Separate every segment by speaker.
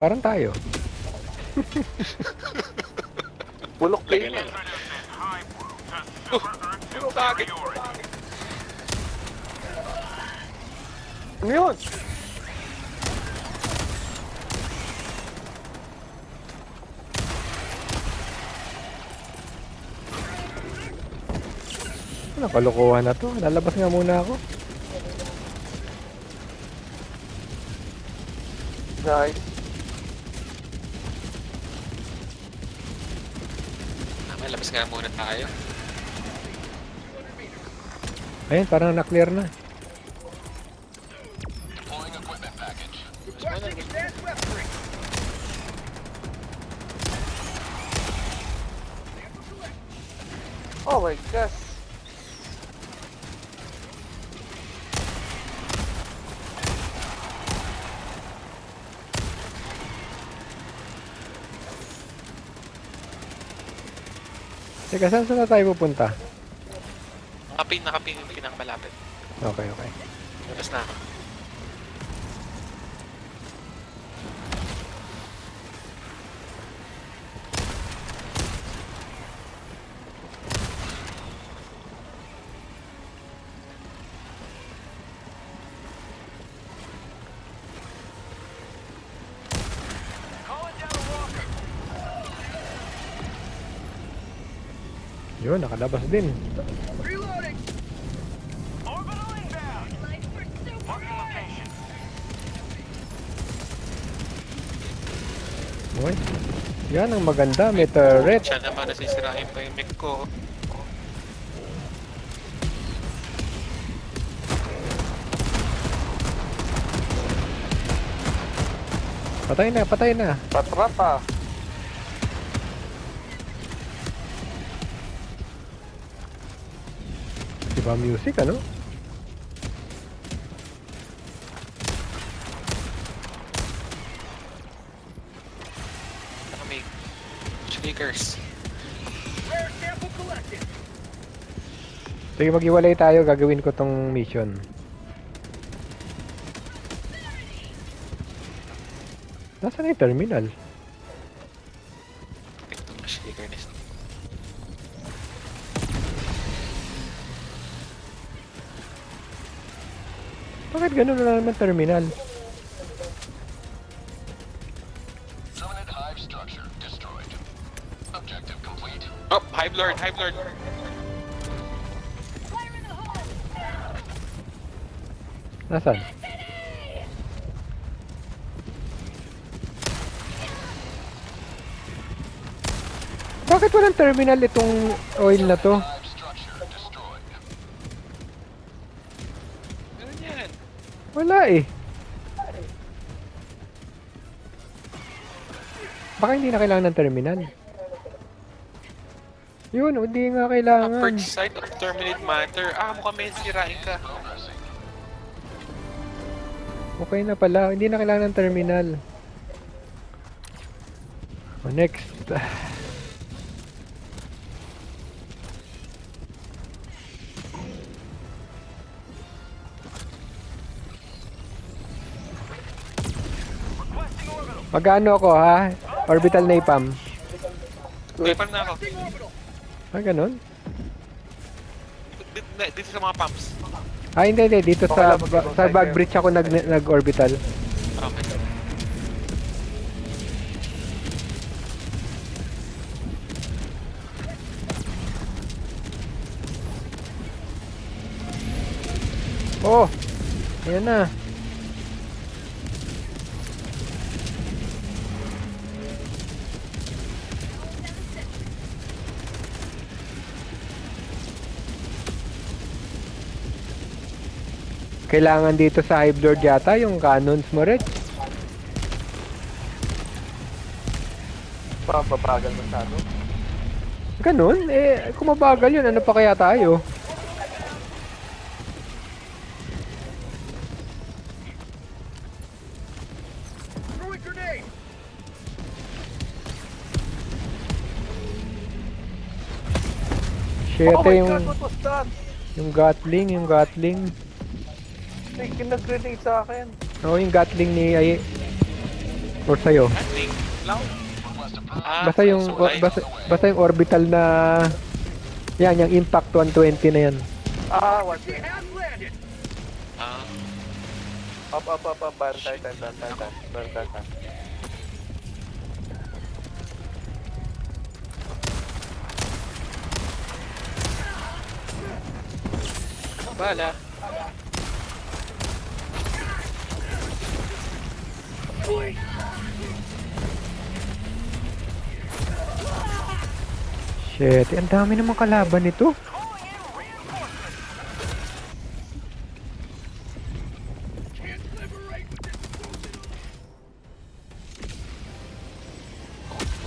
Speaker 1: Parang tayo.
Speaker 2: Bulok kayo na.
Speaker 3: Ano kagad?
Speaker 2: Ano yun?
Speaker 1: Ano, kalokohan na to. Lalabas nga muna ako.
Speaker 2: Nice.
Speaker 3: Labas nga muna tayo.
Speaker 1: Ayun, parang na-clear na.
Speaker 2: Oh my gosh.
Speaker 1: Teka, saan na tayo pupunta?
Speaker 3: Nakapin yung pinakamalapit.
Speaker 1: Okay, okay.
Speaker 3: Labas na ako.
Speaker 1: Yun, nakalabas din.
Speaker 4: Reloading! Orbital inbound! Marking location.
Speaker 1: Okay. Yan ang maganda. May turret.
Speaker 3: Siya naman nasisirahin pa yung mic ko.
Speaker 1: Patay na, patay na.
Speaker 2: Patrapa.
Speaker 1: Diba music, ano?
Speaker 3: Saka may shakers.
Speaker 4: Rare sample collected.
Speaker 1: Sige, mag-iwalay tayo. Gagawin ko tong mission. Nasaan na yung terminal?
Speaker 3: Itong shaker nest.
Speaker 1: Bakit ganun na naman terminal?
Speaker 5: Dominant hive structure destroyed. Objective complete.
Speaker 3: Oh! Hive Lord! Hive Lord!
Speaker 1: Nasaan? Bakit walang terminal itong oil na to?
Speaker 5: Hive structure destroyed.
Speaker 3: Ano yan?
Speaker 1: Wala eh. Baka hindi na kailangan ng terminal. Yun, hindi nga kailangan.
Speaker 3: Upper side of terminate matter. Ah, mukhang may sirain ka.
Speaker 5: Progressing.
Speaker 1: Okay na pala, hindi na kailangan ng terminal. O, next.
Speaker 4: Requesting orbital.
Speaker 1: Mag-ano ako ha? Orbital napalm.
Speaker 3: Weapon na ako.
Speaker 1: Ah, ganun?
Speaker 3: Dito sa mga pumps.
Speaker 1: Ah, hindi. Dito
Speaker 2: Okay
Speaker 1: sa,
Speaker 2: lang, mag-ibang
Speaker 1: sa
Speaker 2: side
Speaker 1: bag
Speaker 2: kayo.
Speaker 1: bridge ako nag-orbital.
Speaker 3: Okay.
Speaker 1: Oh! Ayan na. Kailangan dito sa Hive Lord yata yung cannons mo, Red.
Speaker 2: Pampabagal masyado.
Speaker 1: Ganun? Eh, kung mabagal yun, ano pa kaya tayo?
Speaker 4: Throwing grenade.
Speaker 1: Shit,
Speaker 2: Oh my
Speaker 1: yung,
Speaker 2: god, what was that?
Speaker 1: yung Gatling.
Speaker 2: May kinag-grenade sa akin.
Speaker 1: Oo, yung Gatling ni Or sa'yo?
Speaker 3: I think. Lang.
Speaker 1: Basta yung, basta yung orbital na... Yan, yung impact 120 na yan.
Speaker 2: Ah, what
Speaker 4: She
Speaker 2: the?
Speaker 4: has landed.
Speaker 3: Ah,
Speaker 2: Up. Bantay tan.
Speaker 3: bala.
Speaker 1: Shit, ang dami namang kalaban nito.
Speaker 3: Oh,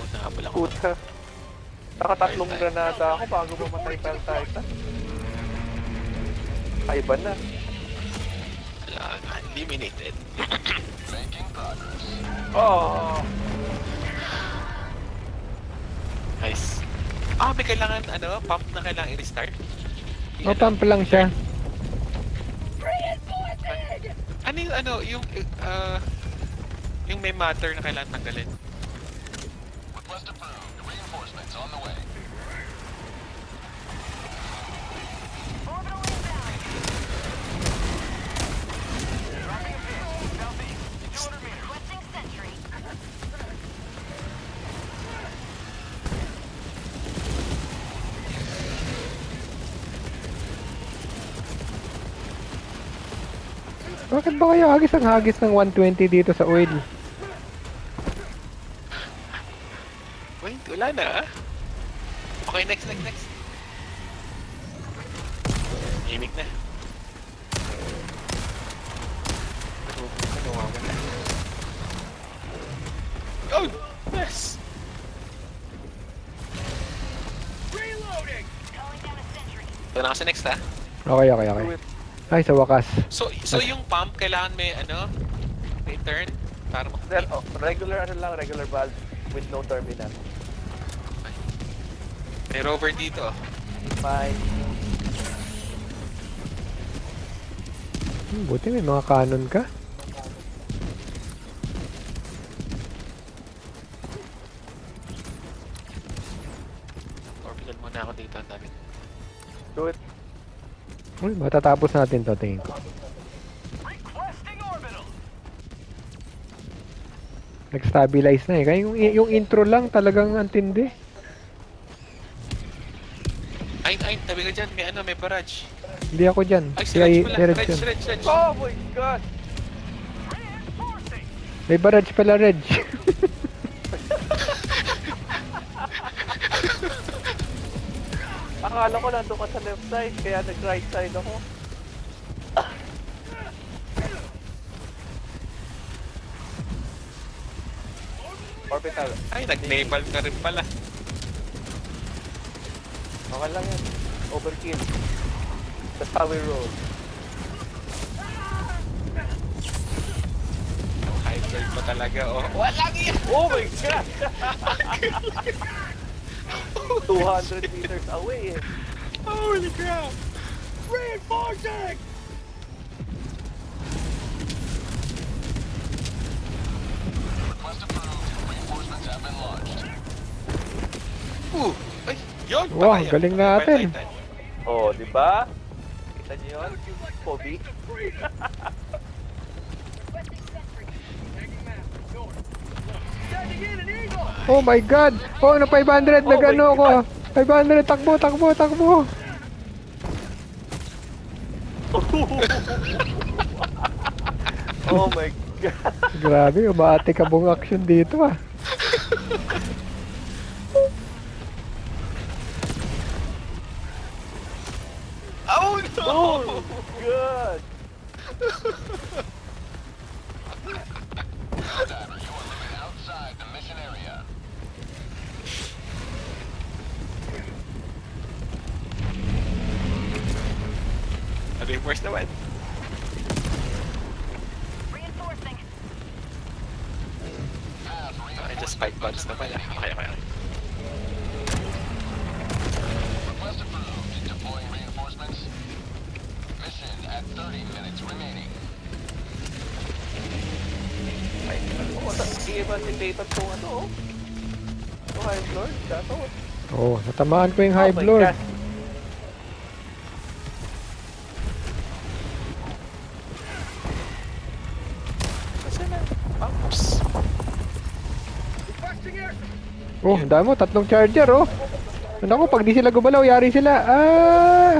Speaker 3: nahabol ako.
Speaker 2: Puta. Nakatatlong granada ako bago mamatay Pal Titan. Ay, iba na.
Speaker 3: Wala, eliminated.
Speaker 5: Making progress.
Speaker 2: Oh!
Speaker 3: Nice. Ah, may kailangan, pump na kailangan i-restart?
Speaker 1: O, pump lang siya.
Speaker 3: Ano yung, yung may matter na kailangan tanggalin?
Speaker 5: Request approved. Reinforcements on the way.
Speaker 1: Bakit ba kayo hagis ang hagis ng 120 dito sa oil?
Speaker 3: Wait, wala na ah. Okay, next. Imik na. Ano, wala. Oh! Yes!
Speaker 4: Reloading.
Speaker 3: Ito na kasi next ha.
Speaker 1: Okay. Ay, sa wakas.
Speaker 3: So yung pump, kailangan may may turn para
Speaker 2: Then,
Speaker 3: makapit.
Speaker 2: regular valve with no terminal.
Speaker 3: May rover dito.
Speaker 2: Fine.
Speaker 1: Buti may mga cannon ka.
Speaker 3: Orbital muna ako dito, ang dami.
Speaker 2: Do it.
Speaker 1: Uy, matatapos natin to, tingin ko.
Speaker 4: Requesting orbital.
Speaker 1: Nag-stabilize na eh. Kaya yung intro lang talagang antindi.
Speaker 3: Ay, tabi ka dyan. May barrage.
Speaker 1: Hindi ako dyan.
Speaker 3: Ay, si
Speaker 1: Kaya
Speaker 3: Reg pala.
Speaker 1: Reg
Speaker 3: Reg.
Speaker 1: yun.
Speaker 2: Oh my god!
Speaker 4: Reinforcing.
Speaker 1: May barrage pala, Reg.
Speaker 2: Akala ko nandun ka sa left side, kaya nag-right side ako. Orbital.
Speaker 3: Ay, nag-napalm ka rin pala.
Speaker 2: Okay lang yan. Overkill. That's how we roll.
Speaker 3: High turn pa talaga, oh. Walang yan!
Speaker 2: Oh my god! 200 meters away eh.
Speaker 3: Holy crap!
Speaker 4: Reinforcing.
Speaker 5: Request approved. Reinforcements have been launched.
Speaker 3: Ay, yun!
Speaker 1: Wow,
Speaker 3: patay,
Speaker 1: galing
Speaker 3: patay
Speaker 1: natin.
Speaker 3: Titan.
Speaker 2: Oh, di ba? Kita niyo yun? Kobe?
Speaker 4: Sending in an eagle.
Speaker 1: Oh my god! Oh, na 500!
Speaker 2: Oh
Speaker 1: Nag-ano
Speaker 2: my
Speaker 1: ako! 500! Takbo!
Speaker 2: Oh my god.
Speaker 1: Grabe, umaate ka buong action dito ah.
Speaker 3: Oh no!
Speaker 2: Oh god.
Speaker 5: Diver, you are living outside the mission area.
Speaker 3: Reverse naman.
Speaker 5: Have
Speaker 3: Okay, just 5 bucks na pala. Okay.
Speaker 5: request approved. Deploying reinforcements. Mission at 30 minutes remaining.
Speaker 2: Ay, ano, i-evaluate po ano, oh. Ito, Hive Lord, dato.
Speaker 1: Oh, natamaan ko yung Hive
Speaker 2: my
Speaker 1: Lord.
Speaker 2: God.
Speaker 3: Kasi na. Oops.
Speaker 4: Requesting air support.
Speaker 1: Oh, ang dami mo, 3 charger, oh. Naku, pag di sila gumalaw, yari sila. Ah!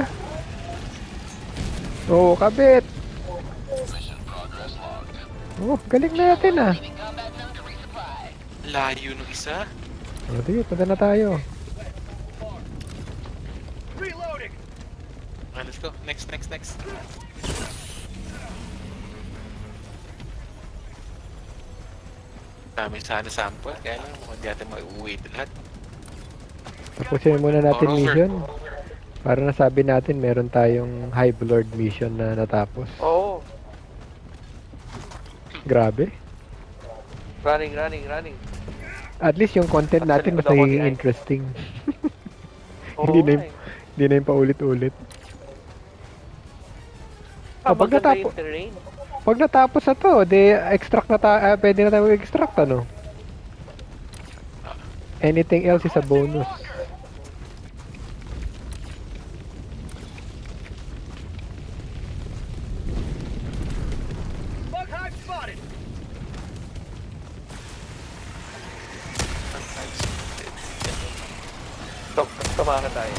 Speaker 1: Oh, kabit.
Speaker 5: Mission progress logged.
Speaker 1: Oh, galing natin, ah.
Speaker 5: Leaving combat zone to resupply.
Speaker 3: Layo nung isa.
Speaker 1: Oh, sige, punta na tayo.
Speaker 4: Reloading.
Speaker 3: Ah, let's go. Next. Dami sana sample. Kaya lang, mukhang di natin mauwi ito lahat.
Speaker 1: Tapusin muna natin
Speaker 3: Moreover.
Speaker 1: mission. Para nasabi natin, meron tayong Hive Lord mission na natapos.
Speaker 2: Oo.
Speaker 1: Grabe.
Speaker 2: Running.
Speaker 1: At least yung content natin mas nagiging interesting.
Speaker 2: Oo,
Speaker 1: Hindi na
Speaker 2: nga
Speaker 1: yung- Hindi na yung paulit-ulit.
Speaker 2: Ah,
Speaker 1: pag
Speaker 2: maganda
Speaker 1: natapos-
Speaker 2: yung terrain.
Speaker 1: Pag natapos na to, de extract na pwede na tayo extract, ano? Anything else is a bonus.
Speaker 4: Bug hive spotted.
Speaker 2: Tama ka tayo.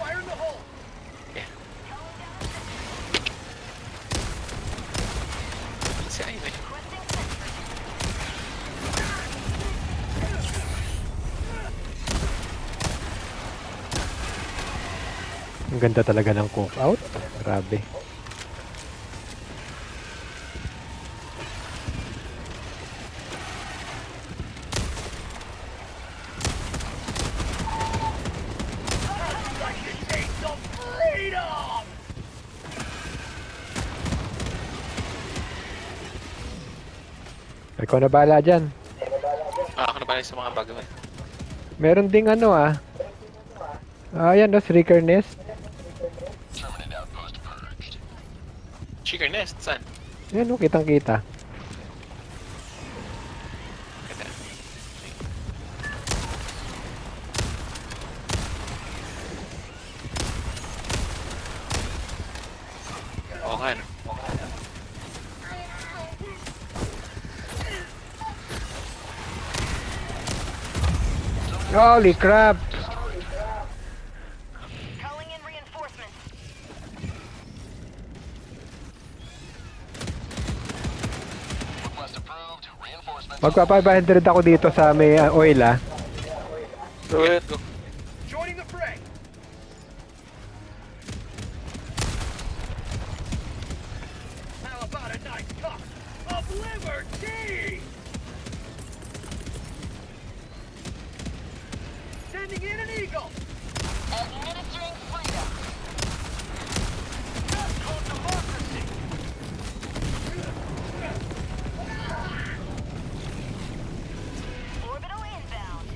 Speaker 4: Fire in the hole.
Speaker 3: Si Ivy.
Speaker 1: Ang ganda talaga ng cook out. Grabe.
Speaker 4: Taste of freedom.
Speaker 1: Ikaw na bahala dyan.
Speaker 3: Ako na pala sa mga bago.
Speaker 1: Meron ding ano ayan, no, Shrieker Nest.
Speaker 5: Terminate outpost purged.
Speaker 3: Chicken nest, saan?
Speaker 1: Yan, no, kitang-kita.
Speaker 3: Ganda. Oo nga, no?
Speaker 1: Holy crap!
Speaker 6: Calling in reinforcements.
Speaker 5: Request approved. Reinforcements.
Speaker 1: Magpa-500 ako dito sa may oil, ah.
Speaker 2: Do it.
Speaker 3: Go.
Speaker 4: Joining the fray. How about a nice cup of liberty? Sending in an eagle.
Speaker 6: Administering freedom.
Speaker 4: That's called democracy.
Speaker 6: Orbital inbound.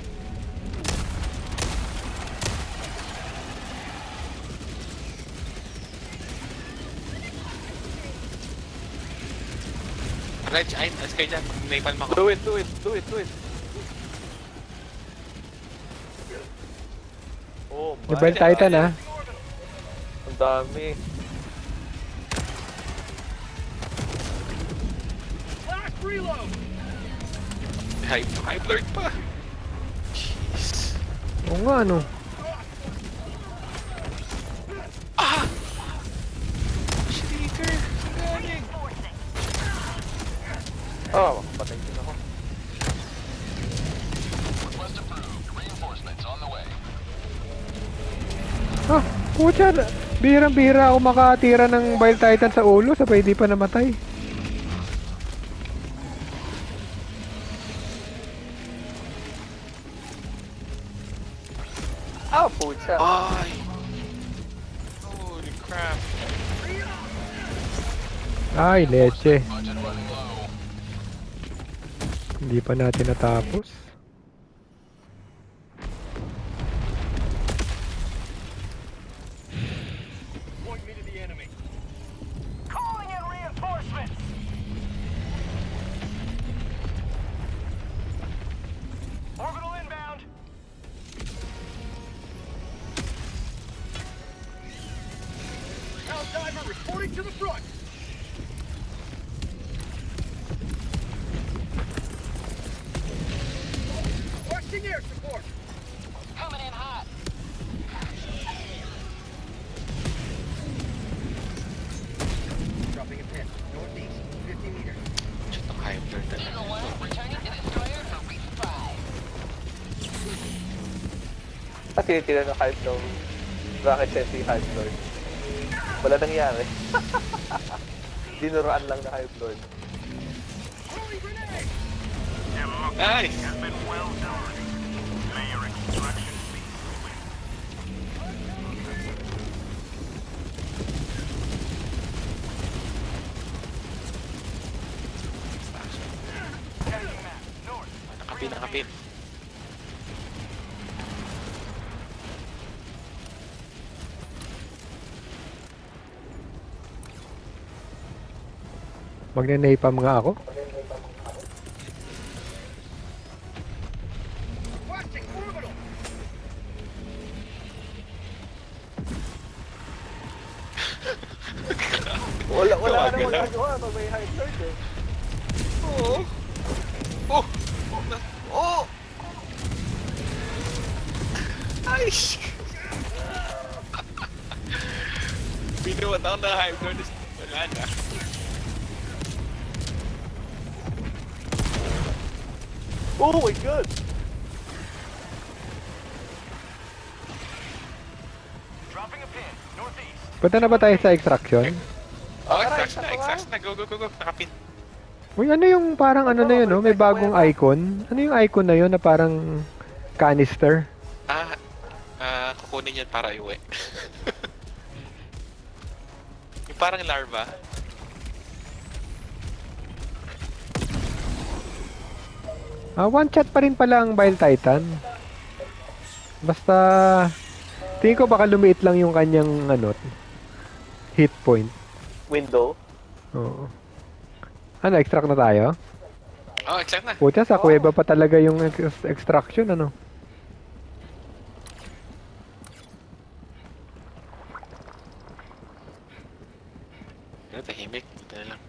Speaker 3: Reg, ay, as kayo dyan. May palma ko.
Speaker 2: Do it. Oh my.
Speaker 1: Mobile Titan, ah.
Speaker 2: Ang dami.
Speaker 4: Last reload.
Speaker 3: High blurred pa. Jeez.
Speaker 1: Oo nga, ano.
Speaker 3: Shrieker. Galing.
Speaker 6: Forcing.
Speaker 2: Oh, patay din ako.
Speaker 5: Request approved. Reinforcements on the way.
Speaker 1: Ah, putya, bihirang-bihira ako makatira ng Bile Titan sa ulo, sabay di pa namatay.
Speaker 2: Ah, pucha.
Speaker 3: Ay. Holy crap.
Speaker 1: Ay, leche.
Speaker 5: Budget running low.
Speaker 1: Hindi pa natin natapos.
Speaker 4: Point me to the enemy.
Speaker 6: Calling in reinforcements.
Speaker 2: Kasi tinitira ng hype ng Rocket Sensei Hype Lord. Wala nangyari. Dinuruan lang na Hype Lord.
Speaker 4: Holy grenade!
Speaker 3: Nice!
Speaker 4: Has been well done. May your instructions be swift.
Speaker 3: Nakapin, nakapin.
Speaker 1: Magne-napalm nga ako.
Speaker 4: Watching orbital!
Speaker 2: Wala ka
Speaker 3: Tawagan
Speaker 2: naman
Speaker 3: lang.
Speaker 2: nagawa pag may Hype Lord eh.
Speaker 3: Oo. Oh! Oh! Ay! Binuwat ako ng hype lord. Wala na.
Speaker 2: Oh my god!
Speaker 4: Dropping a pin, northeast.
Speaker 1: Punta na ba tayo sa extraction?
Speaker 3: Oh,
Speaker 2: Aray,
Speaker 3: extraction na,
Speaker 2: saka ba?
Speaker 3: extraction na. Go, go, go, go. Nakapin.
Speaker 1: Uy, ano yung parang ano na yun, no? May bagong icon. Ano yung icon na yun na parang canister?
Speaker 3: Kukunin yan para iuwi. Yung parang larva.
Speaker 1: One shot pa rin pala ang Bile Titan. Basta, tingin ko baka lumiit lang yung kanyang ano, hit point.
Speaker 2: Window.
Speaker 1: Oo. Ano, extract na tayo?
Speaker 3: Oh, extract na.
Speaker 1: Pucha, sa kuweba pa talaga yung extraction, ano?
Speaker 3: Ano, tahimik. Ito na lang.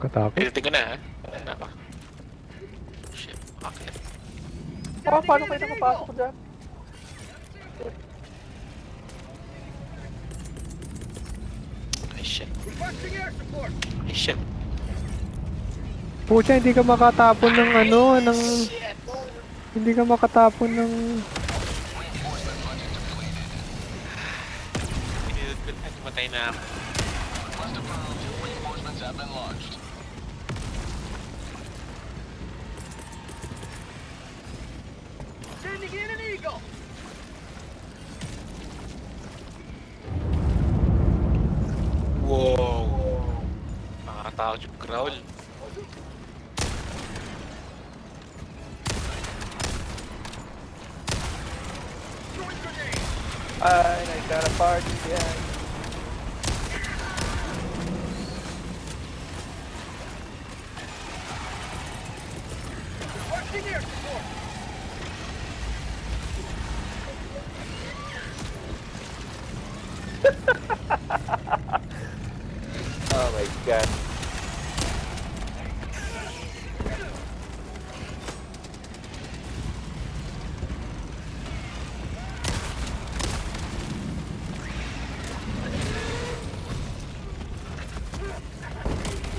Speaker 1: Katakot.
Speaker 3: Pilitin ko na, ha? Ano ba? Shit. Okay.
Speaker 2: Oh, paano kayo nakapasok dyan?
Speaker 3: Ay, shit.
Speaker 4: Requesting air support.
Speaker 3: Ay, shit.
Speaker 1: Pucha, hindi ka makatapon ng ano, ng... Hindi ka makatapon ng...
Speaker 3: Matay na ako.
Speaker 5: Request approved. Reinforcements have been launched.
Speaker 4: Sending in an eagle.
Speaker 3: Wow. Nakakatakot yung growl.
Speaker 4: Throwing grenade.
Speaker 2: Ay, I got a party yan.
Speaker 4: Requesting air support.
Speaker 2: Oh my god.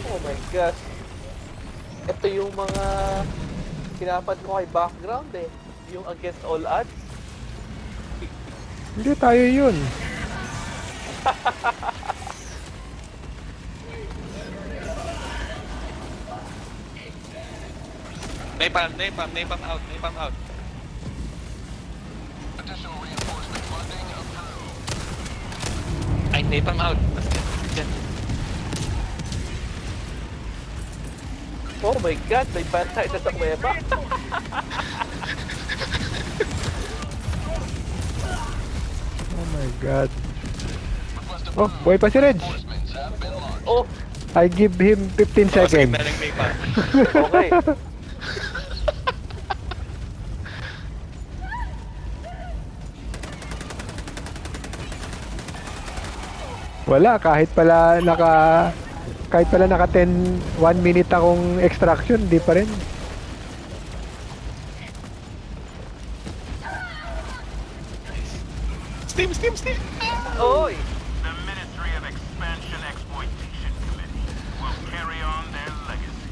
Speaker 2: Oh my gosh. Ito yung mga pinapan ko kay background eh. Yung against all odds.
Speaker 1: Hindi tayo yun.
Speaker 3: Napalm out, napalm out.
Speaker 5: Additional reinforcement funding approved.
Speaker 3: Ay, napalm out. Dyan.
Speaker 2: Oh my god, may bantay na sa kuweba.
Speaker 1: Oh my god.
Speaker 5: Request
Speaker 1: Oh,
Speaker 5: approved.
Speaker 1: boy pa si Reg.
Speaker 5: Reinforcements have been launched.
Speaker 2: Oh,
Speaker 1: I give him 15
Speaker 3: Sige
Speaker 1: seconds.
Speaker 3: na lang napalm.
Speaker 2: okay.
Speaker 1: Wala, kahit pala naka 10, 1 minute akong extraction, di pa rin.
Speaker 3: Steam, steam, steam!
Speaker 2: Oy!
Speaker 4: The Ministry of Expansion Exploitation Committee will carry on their legacy.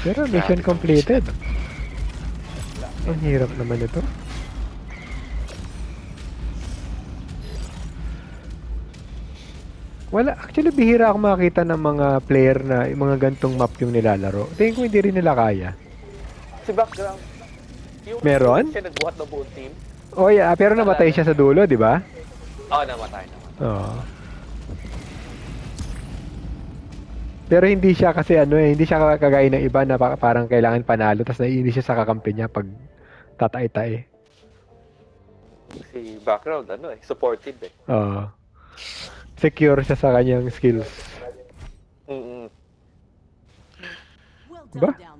Speaker 1: Pero mission completed. Ang hirap naman ito. Wala, actually bihira ako makakita ng mga player na yung mga gantong map yung nilalaro. Tingin ko hindi rin nila kaya.
Speaker 2: Si background. Yung
Speaker 1: Meron?
Speaker 2: siya nagbuhat ng buong team.
Speaker 1: Oh yeah, pero namatay siya sa dulo, di ba?
Speaker 2: Namatay.
Speaker 1: Oo. Pero hindi siya kasi hindi siya kagaya ng iba na parang kailangan panalo tapos naiinis siya sa kakampi niya pag tatay-tay.
Speaker 2: Si background, supportive eh.
Speaker 1: Oo. Secure siya sa kanyang skills.
Speaker 2: Mm-mm.
Speaker 7: Well
Speaker 1: Ba?
Speaker 7: done down